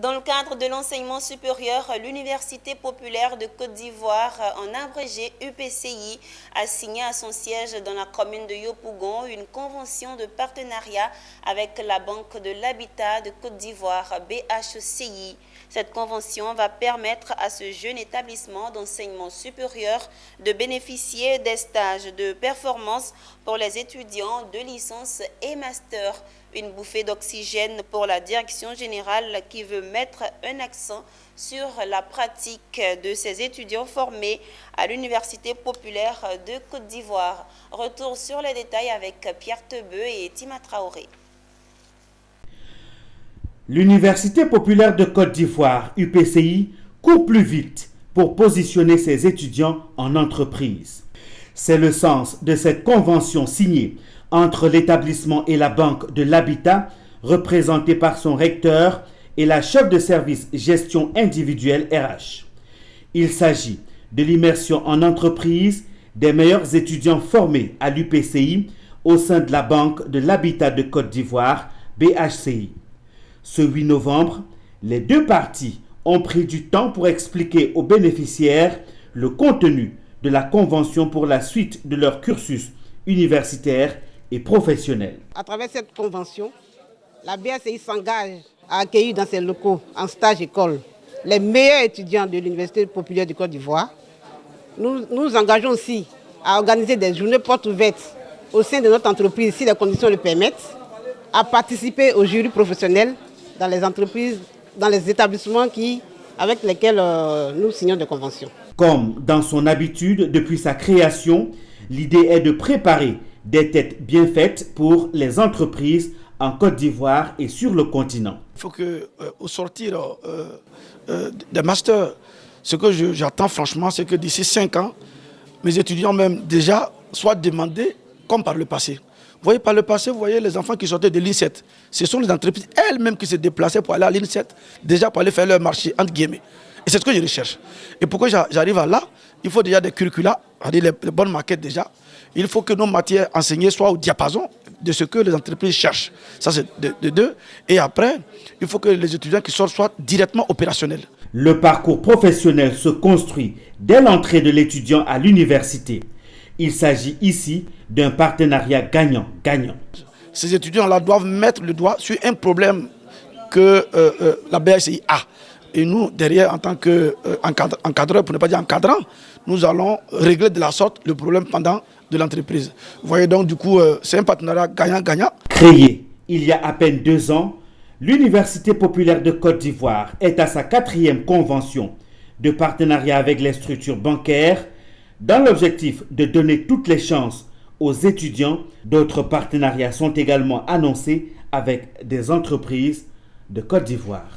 Dans le cadre de l'enseignement supérieur, l'Université populaire de Côte d'Ivoire, en abrégé UPCI, a signé à son siège dans la commune de Yopougon une convention de partenariat avec la Banque de l'Habitat de Côte d'Ivoire, BHCI. Cette convention va permettre à ce jeune établissement d'enseignement supérieur de bénéficier des stages de performance pour les étudiants de licence et master. Une bouffée d'oxygène pour la direction générale qui veut mettre un accent sur la pratique de ces étudiants formés à l'Université populaire de Côte d'Ivoire. Retour sur les détails avec Pierre Tebeu et Tima Traoré. L'Université populaire de Côte d'Ivoire, UPCI, court plus vite pour positionner ses étudiants en entreprise. C'est le sens de cette convention signée entre l'établissement et la Banque de l'Habitat, représentée par son recteur et la chef de service gestion individuelle RH. Il s'agit de l'immersion en entreprise des meilleurs étudiants formés à l'UPCI au sein de la Banque de l'Habitat de Côte d'Ivoire, BHCI. Ce 8 novembre, les deux parties ont pris du temps pour expliquer aux bénéficiaires le contenu de la convention pour la suite de leur cursus universitaire et professionnel. À travers cette convention, la BHCI s'engage à accueillir dans ses locaux en stage-école les meilleurs étudiants de l'Université populaire de Côte d'Ivoire. Nous nous engageons aussi à organiser des journées portes ouvertes au sein de notre entreprise si les conditions le permettent, à participer au jury professionnel dans les entreprises, dans les établissements avec lesquels nous signons des conventions. Comme dans son habitude depuis sa création, l'idée est de préparer des têtes bien faites pour les entreprises en Côte d'Ivoire et sur le continent. Il faut qu'au sortir des masters, ce que j'attends franchement, c'est que d'ici 5 ans, mes étudiants même déjà soient demandés comme par le passé. Vous voyez, par le passé, vous voyez les enfants qui sortaient de l'INSET. Ce sont les entreprises elles-mêmes qui se déplaçaient pour aller à l'INSET, déjà pour aller faire leur marché, entre guillemets. Et c'est ce que je recherche. Et pourquoi j'arrive à là, il faut déjà des curricula, les bonnes maquettes déjà. Il faut que nos matières enseignées soient au diapason de ce que les entreprises cherchent. Ça, c'est de deux. Et après, il faut que les étudiants qui sortent soient directement opérationnels. Le parcours professionnel se construit dès l'entrée de l'étudiant à l'université. Il s'agit ici d'un partenariat gagnant-gagnant. Ces étudiants-là doivent mettre le doigt sur un problème que la BHCI a. Et nous, derrière, en tant qu'encadreur, pour ne pas dire encadrant, nous allons régler de la sorte le problème pendant de l'entreprise. Vous voyez donc, du coup, c'est un partenariat gagnant-gagnant. Créé il y a à peine 2 ans, l'Université populaire de Côte d'Ivoire est à sa 4e convention de partenariat avec les structures bancaires dans l'objectif de donner toutes les chances aux étudiants. D'autres partenariats sont également annoncés avec des entreprises de Côte d'Ivoire.